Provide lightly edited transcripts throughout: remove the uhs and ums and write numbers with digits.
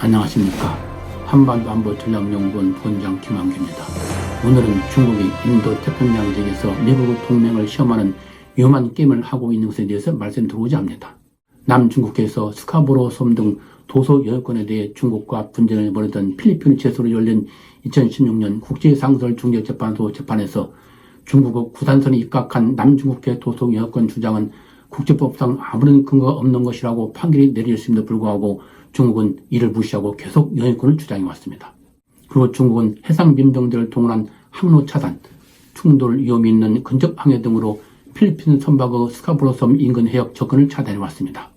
안녕하십니까. 한반도 안보전략연구원 본장 김한규입니다. 오늘은 중국이 인도 태평양 지역에서 미국의 동맹을 시험하는 위험한 게임을 하고 있는 것에 대해서 말씀드리고자 합니다. 남중국해에서 스카보로 섬 등 도서 여권에 대해 중국과 분쟁을 벌이던 필리핀 제소로 열린 2016년 국제상설중재재판소 재판에서 중국의 구단선에 입각한 남중국해 도서 여권 주장은 국제법상 아무런 근거가 없는 것이라고 판결이 내려졌음에도 불구하고 중국은 이를 무시하고 계속 영해권을 주장해왔습니다. 그리고 중국은 해상민병대를 동원한 항로 차단, 충돌 위험이 있는 근접 항해 등으로 필리핀 선박의 스카보로 섬 인근 해역 접근을 차단해왔습니다.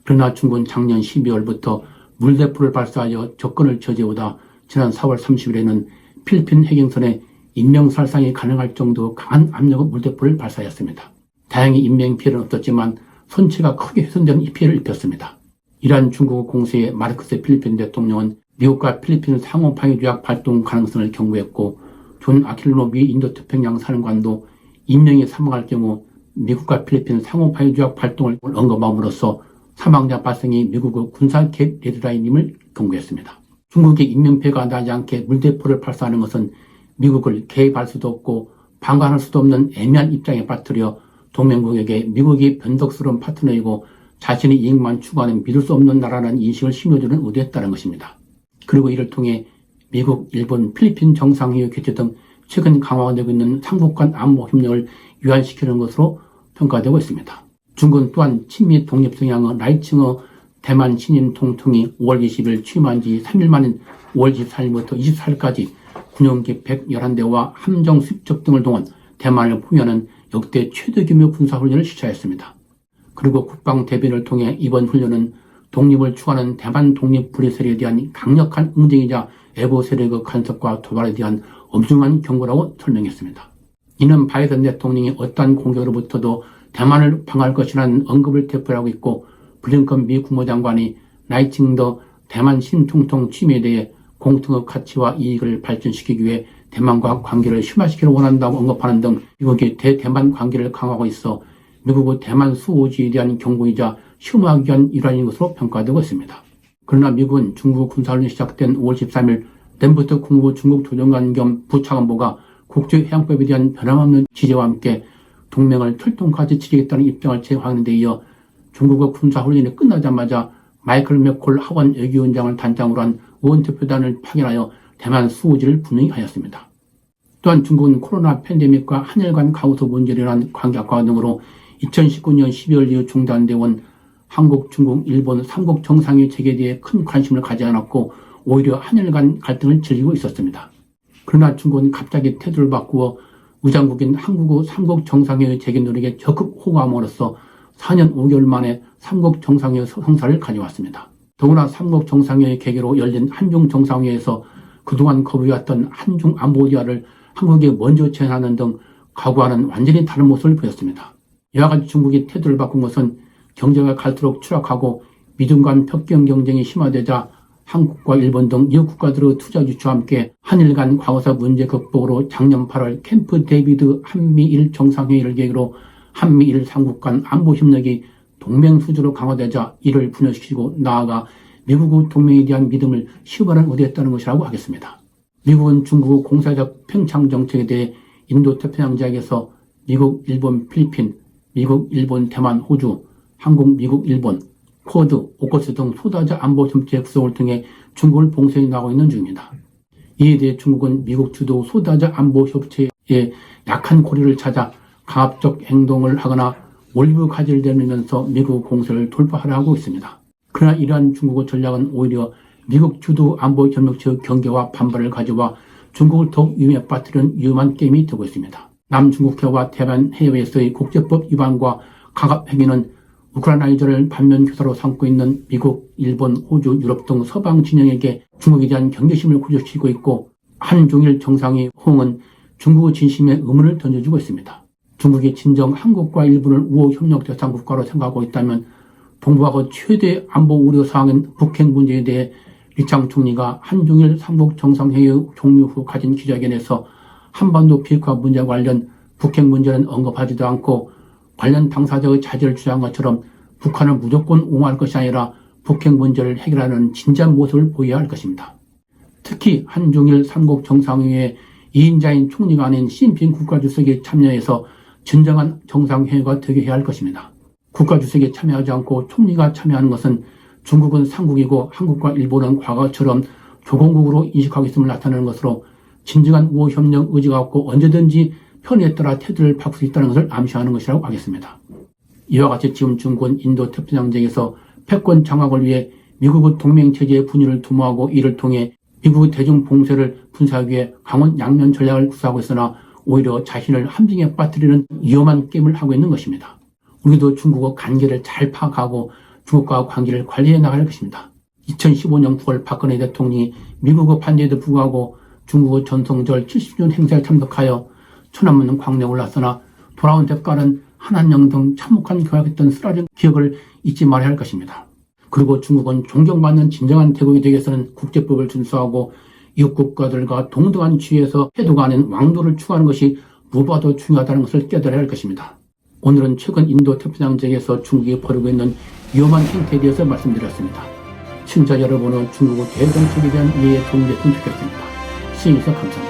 그러나 중국은 작년 12월부터 물대포를 발사하여 접근을 저지해오다 지난 4월 30일에는 필리핀 해경선에 인명살상이 가능할 정도 강한 압력의 물대포를 발사했습니다. 다행히 인명피해는 없었지만 선체가 크게 훼손되는 피해를 입혔습니다. 이러한 중국의 공세에 마르크스 필리핀 대통령은 미국과 필리핀 상호방위조약 발동 가능성을 경고했고 존 아킬로 미 인도태평양 사령관도 인명이 사망할 경우 미국과 필리핀 상호방위조약 발동을 언급함으로써 사망자 발생이 미국의 군사 개입 레드라인임을 경고했습니다. 중국이 인명피해가 나지 않게 물대포를 발사하는 것은 미국을 개입할 수도 없고 방관할 수도 없는 애매한 입장에 빠뜨려 동맹국에게 미국이 변덕스러운 파트너이고 자신의 이익만 추구하는 믿을 수 없는 나라라는 인식을 심어주는 의도였다는 것입니다. 그리고 이를 통해 미국, 일본, 필리핀 정상회의 개최 등 최근 강화되고 있는 삼국 간 안보 협력을 유한시키는 것으로 평가되고 있습니다. 중국은 또한 친미 독립 성향의 라이칭의 대만 신임 통통이 5월 20일 취임한 지 3일 만인 5월 24일부터 24일까지 군용기 111대와 함정 수입적 등을 동원 대만을 포위하는 역대 최대 규모 군사훈련을 시사했습니다. 그리고 국방대변을 통해 이번 훈련은 독립을 추구하는 대만 독립 분리 세력에 대한 강력한 응징이자 애고 세력의 간섭과 도발에 대한 엄중한 경고라고 설명했습니다. 이는 바이든 대통령이 어떠한 공격으로부터도 대만을 방어할 것이라는 언급을 되풀이하고 있고 블링컨 미 국무장관이 라이칭 더 대만 신통통 취임에 대해 공통의 가치와 이익을 발전시키기 위해 대만과 관계를 심화시키려 원한다고 언급하는 등 미국이 대대만 관계를 강화하고 있어 미국의 대만 수호지에 대한 경고이자 심화하기 위한 일환인 것으로 평가되고 있습니다. 그러나 미국은 중국 군사훈련이 시작된 5월 13일 램버트 국무부 중국 조정관 겸 부차관보가 국제해양법에 대한 변함없는 지지와 함께 동맹을 철통까지 지키겠다는 입장을 재확인한 데 이어 중국의 군사훈련이 끝나자마자 마이클 맥콜 하원 외교위원장을 단장으로 한 의원대표단을 파견하여 대만 수호지를 분명히 하였습니다. 또한 중국은 코로나 팬데믹과 한일 간 가우서 문제로 인한 관계 악화 등으로 2019년 12월 이후 중단되어 온 한국, 중국, 일본 3국 정상회의 재개에 대해 큰 관심을 가지 않았고 오히려 한일 간 갈등을 즐기고 있었습니다. 그러나 중국은 갑자기 태도를 바꾸어 의장국인 한국의 3국 정상회의 재개 노력에 적극 호응함으로써 4년 5개월 만에 3국 정상회의 성사를 가져왔습니다. 더구나 3국 정상회의 계기로 열린 한중 정상회의에서 그동안 거부해왔던 한중 안보 대화를 한국이 먼저 제안하는 등 각오하는 완전히 다른 모습을 보였습니다. 이와 같이 중국이 태도를 바꾼 것은 경제가 갈수록 추락하고 미중 간 벽경 경쟁이 심화되자 한국과 일본 등 이웃 국가들의 투자 유치와 함께 한일 간 과거사 문제 극복으로 작년 8월 캠프 데이비드 한미일 정상회의를 계기로 한미일 3국 간 안보 협력이 동맹 수준으로 강화되자 이를 분열시키고 나아가 미국의 동맹에 대한 믿음을 시험하는 의도했다는 것이라고 하겠습니다. 미국은 중국의 공사적 팽창 정책에 대해 인도 태평양 지역에서 미국, 일본, 필리핀, 미국, 일본, 대만, 호주, 한국, 미국, 일본, 쿼드, 오커스 등 소다자 안보 협체 구성을 통해 중국을 봉쇄해 나가고 있는 중입니다. 이에 대해 중국은 미국 주도 소다자 안보 협체의 약한 고리를 찾아 강압적 행동을 하거나 올리브 가지를 내밀면서 미국 공세를 돌파하려고 있습니다. 그러나 이러한 중국의 전략은 오히려 미국 주도 안보 협력체의 경계와 반발을 가져와 중국을 더욱 위험에 빠뜨리는 위험한 게임이 되고 있습니다. 남중국해와 대만 해협에서의 국제법 위반과 강압 행위는 우크라이나 이전을 반면 교사로 삼고 있는 미국, 일본, 호주, 유럽 등 서방 진영에게 중국에 대한 경계심을 고조시키고 있고 한중일 정상회의 호응은 중국의 진심에 의문을 던져주고 있습니다. 중국이 진정 한국과 일본을 우호 협력 대상 국가로 생각하고 있다면 동북아의 최대 안보 우려 사항인 북핵 문제에 대해 리창 총리가 한중일 3국 정상회의 종료 후 가진 기자회견에서 한반도 비핵화 문제와 관련 북핵 문제는 언급하지도 않고 관련 당사자의 자제를 주장한 것처럼 북한을 무조건 옹호할 것이 아니라 북핵 문제를 해결하는 진지한 모습을 보여야 할 것입니다. 특히 한중일 3국 정상회의에 2인자인 총리가 아닌 시진핑 국가주석이 참여해서 진정한 정상회의가 되게 해야 할 것입니다. 국가주석이 참여하지 않고 총리가 참여하는 것은 중국은 상국이고 한국과 일본은 과거처럼 조공국으로 인식하고 있음을 나타내는 것으로 진정한 우호협력 의지가 없고 언제든지 편의에 따라 태도를 바꿀 수 있다는 것을 암시하는 것이라고 하겠습니다. 이와 같이 지금 중국은 인도태평양 지역에서 패권 장악을 위해 미국의 동맹체제의 분열을 도모하고 이를 통해 미국의 대중 봉쇄를 분사하기 위해 강원 양면 전략을 구사하고 있으나 오히려 자신을 함정에 빠뜨리는 위험한 게임을 하고 있는 것입니다. 우리도 중국의 관계를 잘 파악하고 중국과 관계를 관리해 나갈 것입니다. 2015년 9월 박근혜 대통령이 미국의 반대에도 불구하고 중국의 전통절 70주년 행사에 참석하여 천안문 광내에 올랐으나 돌아온 대가는 한한령 등 참혹한 교약했던 쓰라린 기억을 잊지 말아야 할 것입니다. 그리고 중국은 존경받는 진정한 대국이 되기 위해서는 국제법을 준수하고 이웃 국가들과 동등한 지위에서 태도가 아닌 왕도를 추구하는 것이 무엇보다도 중요하다는 것을 깨달아야 할 것입니다. 오늘은 최근 인도 태평양 지역에서 중국이 벌이고 있는 위험한 행태에 대해서 말씀드렸습니다. 시청자 여러분은 중국의 대정책에 대한 이해에 도움이 됐으면 좋겠습니다. 시청해주셔서 감사합니다.